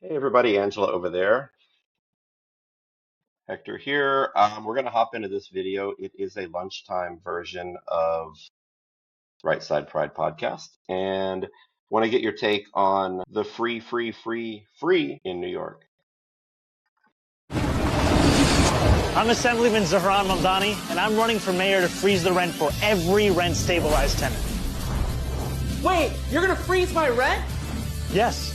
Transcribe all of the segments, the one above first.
Hey everybody, Angela over there. Hector here. We're going to hop into this video. It is a lunchtime version of Right Side Pride podcast, and want to get your take on the free in New York. I'm Assemblyman Zahran Mamdani, and I'm running for mayor to freeze the rent for every rent-stabilized tenant. Wait, you're gonna freeze my rent? Yes.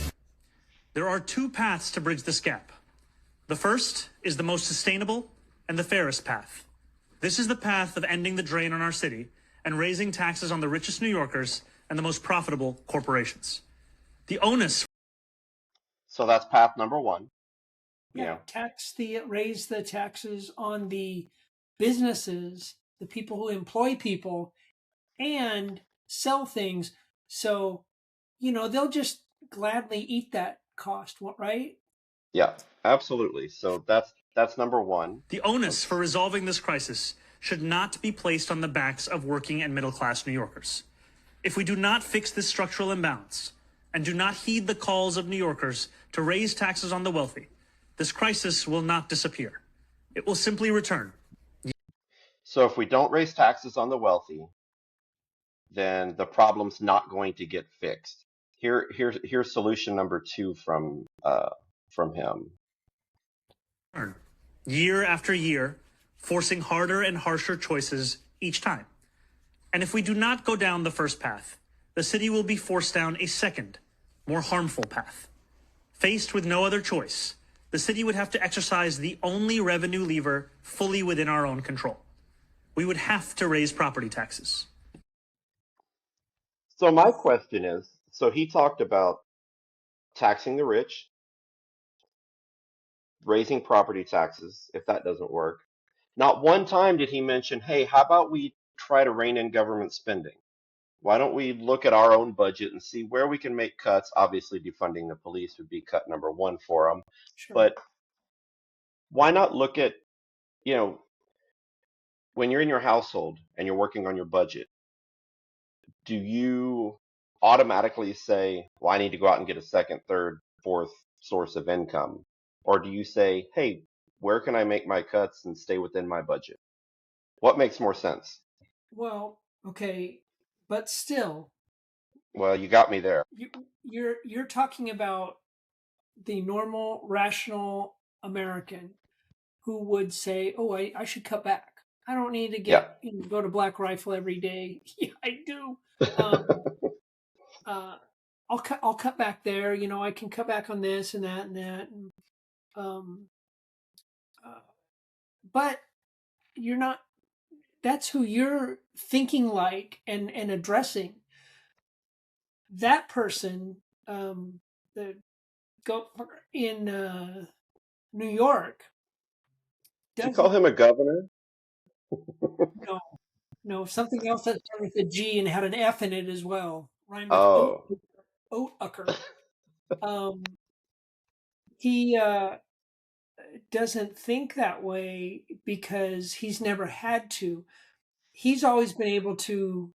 There are two paths to bridge this gap. The first is the most sustainable and the fairest path. This is the path of ending the drain on our city and raising taxes on the richest New Yorkers and the most profitable corporations. The onus. So that's path number one. Yeah, raise the taxes on the businesses, the people who employ people, and sell things. So, they'll just gladly eat that cost, right? Yeah, absolutely. So that's number one. The onus for resolving this crisis should not be placed on the backs of working and middle-class New Yorkers. If we do not fix this structural imbalance and do not heed the calls of New Yorkers to raise taxes on the wealthy, this crisis will not disappear. It will simply return. So if we don't raise taxes on the wealthy, then the problem's not going to get fixed. Here's solution number two from him. Year after year, forcing harder and harsher choices each time. And if we do not go down the first path, the city will be forced down a second, more harmful path. Faced with no other choice, the city would have to exercise the only revenue lever fully within our own control. We would have to raise property taxes. So my question is, so he talked about taxing the rich, raising property taxes, if that doesn't work. Not one time did he mention, hey, how about we try to rein in government spending? Why don't we look at our own budget and see where we can make cuts? Obviously, defunding the police would be cut number one for them. Sure. But why not look at, when you're in your household and you're working on your budget, do you automatically say, well, I need to go out and get a second, third, fourth source of income? Or do you say, hey, where can I make my cuts and stay within my budget? What makes more sense? Well, okay, but still, Well, you got me there. you're talking about the normal, rational American who would say, "Oh, I should cut back. I don't need to go to Black Rifle every day." Yeah, I do. I'll cut back there. I can cut back on this and that and that. Um, but you're not. That's who you're thinking like and addressing. That person, the go in New York. Did you call him a governor? No, something else that started with a G and had an F in it as well. Rhymed with Oatucker. He doesn't think that way because he's never had to. He's always been able to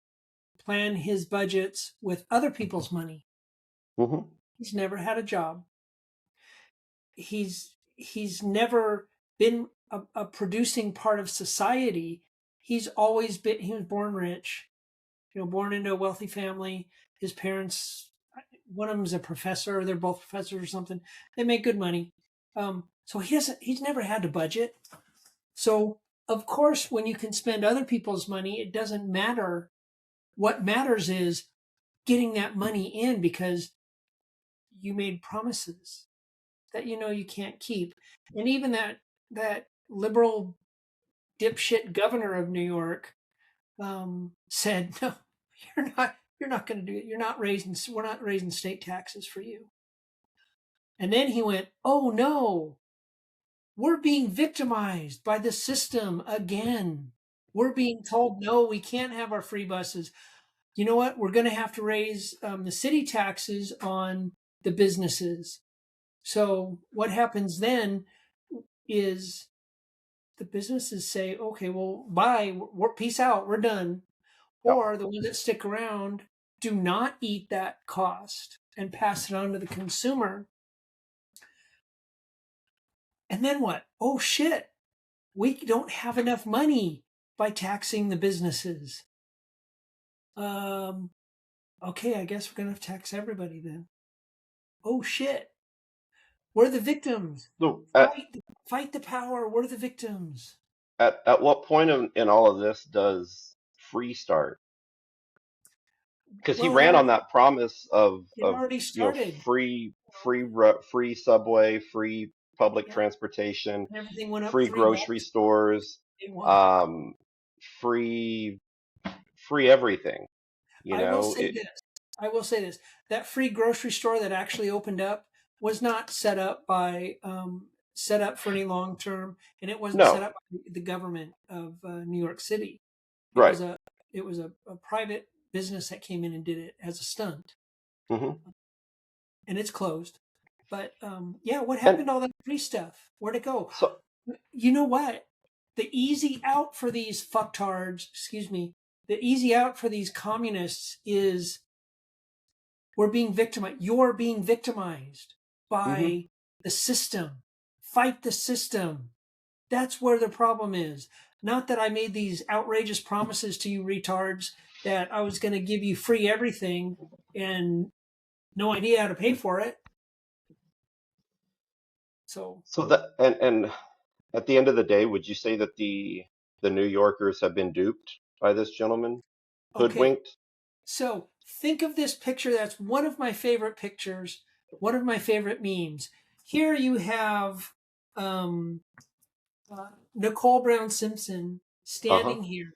plan his budgets with other people's money. Mm-hmm. He's never had a job. He's never been a producing part of society. He was born rich, born into a wealthy family. His parents, one of them is a professor. They're both professors or something. They make good money. So he's never had to budget. So of course, when you can spend other people's money, it doesn't matter. What matters is getting that money in because you made promises that you can't keep. And even that liberal dipshit governor of New York said, "No, you're not going to do it. We're not raising state taxes for you." And then he went, "Oh no, we're being victimized by the system again. We're being told, no, we can't have our free buses. You know what? We're going to have to raise the city taxes on the businesses." So what happens then is the businesses say, "Okay, well, bye, peace out, we're done." Yep. Or the ones that stick around do not eat that cost and pass it on to the consumer. And then what? Oh shit, we don't have enough money by taxing the businesses. Okay, I guess we're going to tax everybody then. Oh shit. We're the victims. So Fight the power. We're the victims. at what point in all of this does free start? Because he Well, ran on that promise it already started. free subway, free public Yeah. transportation, And everything went up free $3 grocery stores, day one. free everything. You I will know, say this. I will say this. That free grocery store that actually opened up was not set up for any long term, and it wasn't set no, up by the government of New York City. It right. was a private business that came in and did it as a stunt, Hmm. and it's closed. But yeah, what And happened to all that free stuff? Where'd it go? so, You know what? The easy out for these fucktards, the easy out for these communists is we're being victimized. You're being victimized mhm. by the system. Fight the system. That's where the problem is. Not that I made these outrageous promises to you retards that I was going to give you free everything and no idea how to pay for it. So, So that and at the end of the day, would you say that the New Yorkers have been duped by this gentleman, okay. hoodwinked? So think of this picture. That's one of my favorite pictures, one of my favorite memes. Here you have um, Nicole Brown Simpson Uh-huh. standing here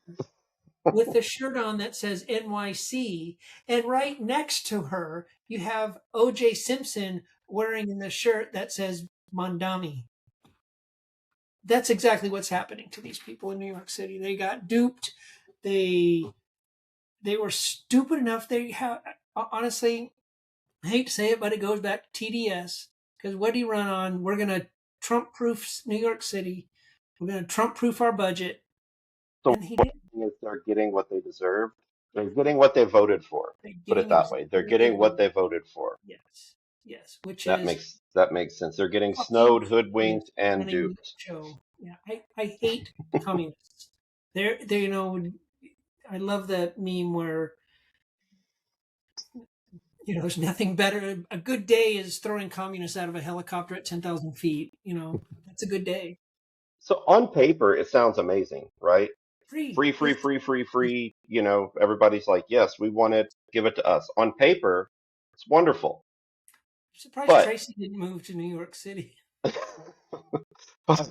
with a shirt on that says NYC. And right next to her, you have OJ Simpson wearing the shirt that says Mamdani. That's exactly what's happening to these people in New York City. They got duped. They they were stupid enough. They have honestly, I hate to say it, but it goes back to TDS because what do you run on? We're going to Trump proof New York City. We're going to Trump proof our budget. So And he what did. is they're getting what they deserve. They're getting what they voted for. They're Put it getting that way. exactly They're what they getting what voted. they voted for. Yes. Yes. Which That is makes sense. They're getting fucking snowed, communists hoodwinked, and running the duped. show. Yeah. I hate communists. They're, I love that meme where, there's nothing better. A good day is throwing communists out of a helicopter at 10,000 feet. That's a good day. So on paper, it sounds amazing, right? Free. Free, free, free, free, free. Everybody's like, yes, we want it. Give it to us. On paper, it's wonderful. I'm surprised But Tracy didn't move to New York City. but,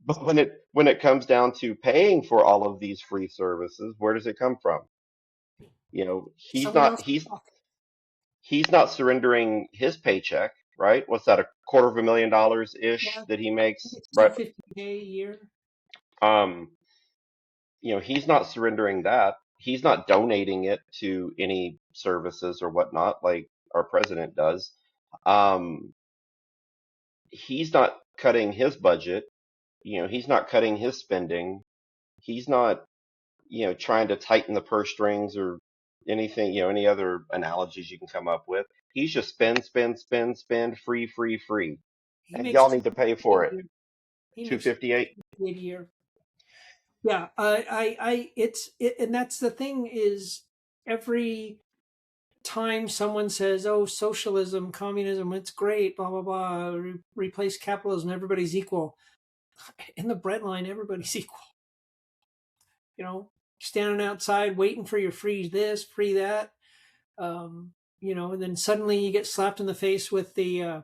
but when it comes down to paying for all of these free services, where does it come from? He's Someone not else. he's he's not surrendering his paycheck, right? What's that, a quarter of $1 million ish Yeah, that he I think makes, it's right? 250K a year. Um, he's not surrendering that. He's not donating it to any services or whatnot like our president does. Um, he's not cutting his budget. He's not cutting his spending. He's not, trying to tighten the purse strings or anything, any other analogies you can come up with. He's just spend, spend, spend, spend, free, free, free. He And makes y'all need to pay 258 for a it. year. He makes 258. 258 a year. Yeah, and that's the thing is every time someone says, "Oh, socialism, communism, it's great," blah blah blah, replace capitalism, everybody's equal. In the breadline, everybody's equal. Standing outside waiting for your free this, free that, and then suddenly you get slapped in the face with the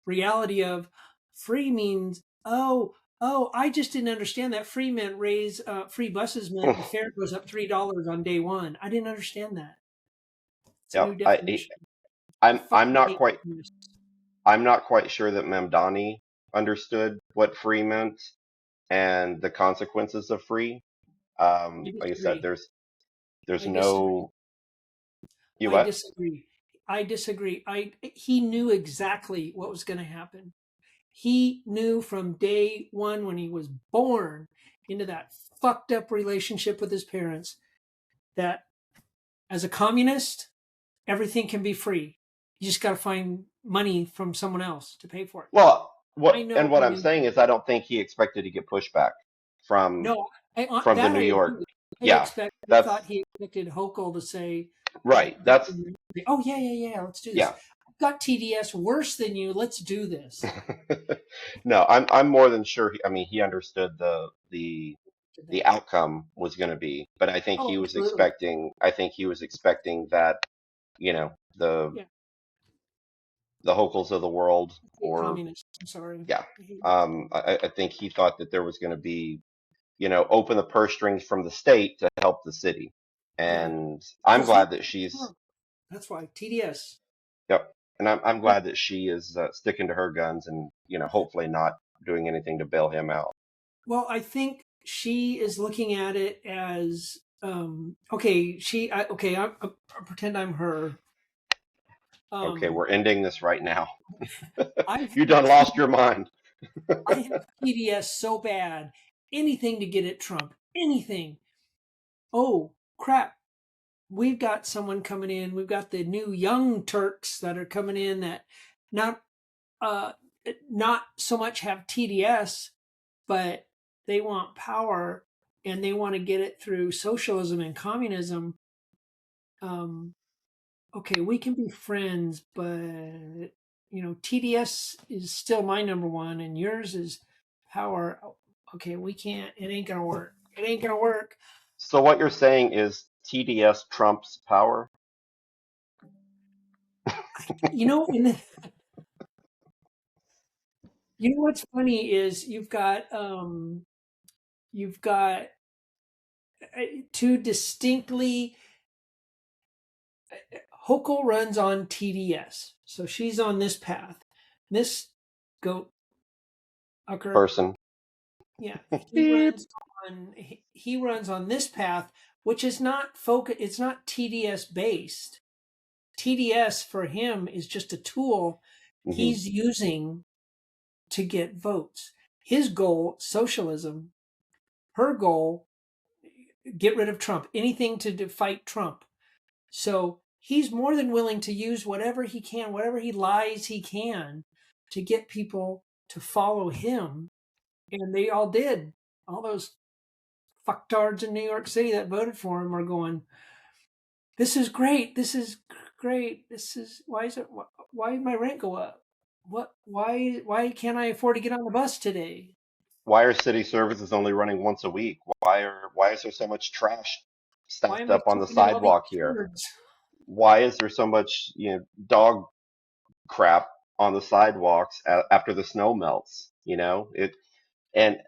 reality of free means, oh, I just didn't understand that free meant free buses meant the fare goes up $3 on day one. I didn't understand that. It's a Yeah, new definition. I I'm fucking not hate quite communists. I'm not quite sure that Mamdani understood what free meant and the consequences of free. I Like I said, disagree. there's I disagree. no you I what? disagree. I disagree. He knew exactly what was going to happen. He knew from day one when he was born into that fucked up relationship with his parents that as a communist, everything can be free. You just got to find money from someone else to pay for it. Well, I know. What I I'm mean, saying is I don't think he expected to get pushback from no, the that New I York. agree. Yeah, I that's thought he expected Hochul to say, right. That's "Oh yeah, yeah, yeah, let's do this. yeah. I've got TDS worse than you. Let's do this." No, I'm more than sure. I mean, he understood Did the that? outcome was going to be, but I think Oh, he was absolutely. expecting. I think he was expecting that, Yeah, the Hochul's of the world, be a or communist. I'm sorry. yeah. I hate that word. I think he thought that there was going to be, open the purse strings from the state to help the city, Yeah. and I'm That's right. glad that she's. That's why TDS. Yep. And I'm Yeah. glad that she is sticking to her guns and, hopefully not doing anything to bail him out. Well, I think she is looking at it as okay. I pretend I'm her. Okay, Um, we're ending this right now. I have You done lost your mind. I have TDS so bad. Anything to get at Trump. Anything. Oh crap! We've got someone coming in. We've got the new young Turks that are coming in that not uh not so much have TDS, but they want power and they want to get it through socialism and communism. Um, okay, we can be friends, but TDS is still my number one, and yours is power. Okay, we can't. It ain't gonna work. It ain't gonna work. So what you're saying is TDS trumps power? You know, and you know what's funny is you've got two distinctly. Hochul runs on TDS, so she's on this path. This goat ucker, Person. yeah, Beep. he runs on this path, which is not focus. It's not TDS based. TDS for him is just a tool Hmm. he's using to get votes. His goal, socialism. Her goal, get rid of Trump. Anything to fight Trump. So he's more than willing to use whatever he can, whatever he lies he can, to get people to follow him. And they all did. All those fucktards in New York City that voted for him are going, "This is great. This is great. This is why did my rent go up? Why can't I afford to get on the bus today? Why are city services only running once a week? Why is there so much trash Why stacked am I up on the sleeping in all these sidewalk here? turds?" Why is there so much, dog crap on the sidewalks after the snow melts? And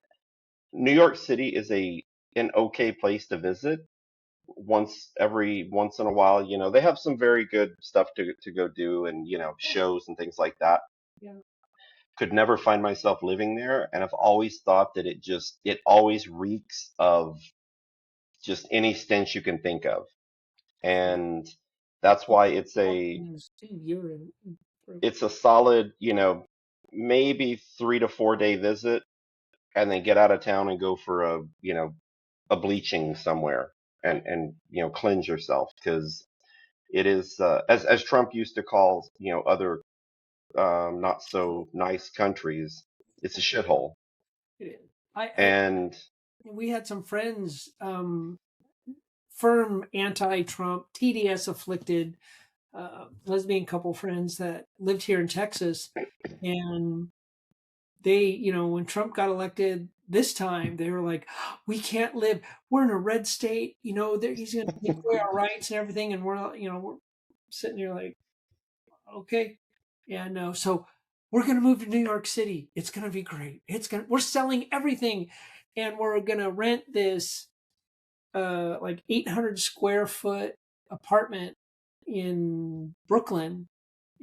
New York City is an okay place to visit once in a while. They have some very good stuff to go do, and shows and things like that. Yeah. Could never find myself living there, and I've always thought that it always reeks of just any stench you can think of. And that's Well, why Californians do urine. it's a solid, maybe 3 to 4 day visit, and then get out of town and go for a bleaching somewhere, and cleanse yourself, because it is, as Trump used to call other not so nice countries, it's a shithole. It is. I And we had some friends, firm anti-Trump, TDS afflicted, lesbian couple friends that lived here in Texas, and they, when Trump got elected this time, they were like, "We can't live. We're in a red state. He's going to take away our rights and everything." And we're sitting here like, "Okay, yeah, no." So we're going to move to New York City. It's going to be great. We're selling everything, and we're going to rent this like 800 square foot apartment in Brooklyn,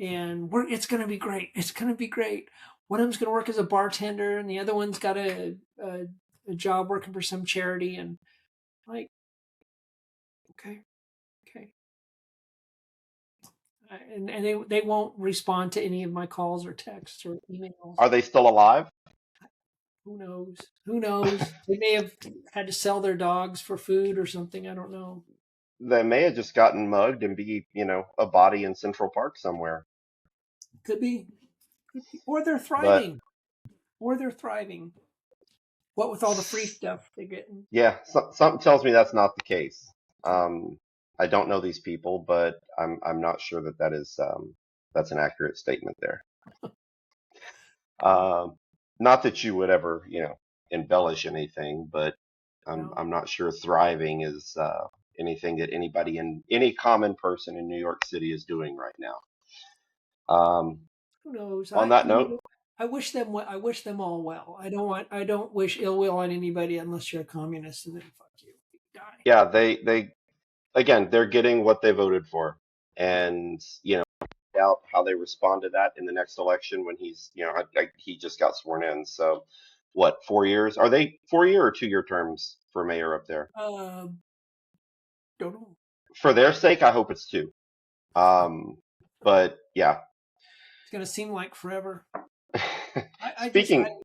and it's going to be great. It's going to be great. One of them's going to work as a bartender, and the other one's got a job working for some charity. And like, okay, okay, and they won't respond to any of my calls or texts or emails. are they still alive? Who knows? Who knows? They may have had to sell their dogs for food or something. I don't know. They may have just gotten mugged and be, a body in Central Park somewhere. Could be, or they're But thriving. Or they're thriving. What with all the free stuff they're getting. Yeah, something tells me that's not the case. I don't know these people, but I'm not sure that that's an accurate statement there. Not that you would ever, embellish anything, but No. I'm not sure thriving is anything that anybody any common person in New York City is doing right now. Who knows? On that note, I wish them all well. I don't wish ill will on anybody unless you're a communist, and then fuck you. Die. yeah, they again, they're getting what they voted for, and out how they respond to that in the next election when he's, he just got sworn in. So, what, 4 years? Are they 4 year or 2 year terms for mayor up there? Don't know. For their sake, I hope it's two. But yeah. It's gonna seem like forever. I Speaking can't.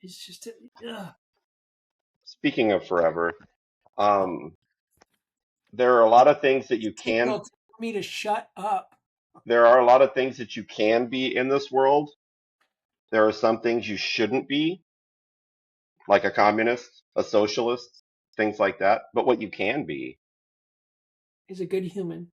It's just speaking of forever, there are a lot of things that you signal can. to me to shut up. There are a lot of things that you can be in this world. There are some things you shouldn't be, like a communist, a socialist, things like that. But what you can be Is a good human.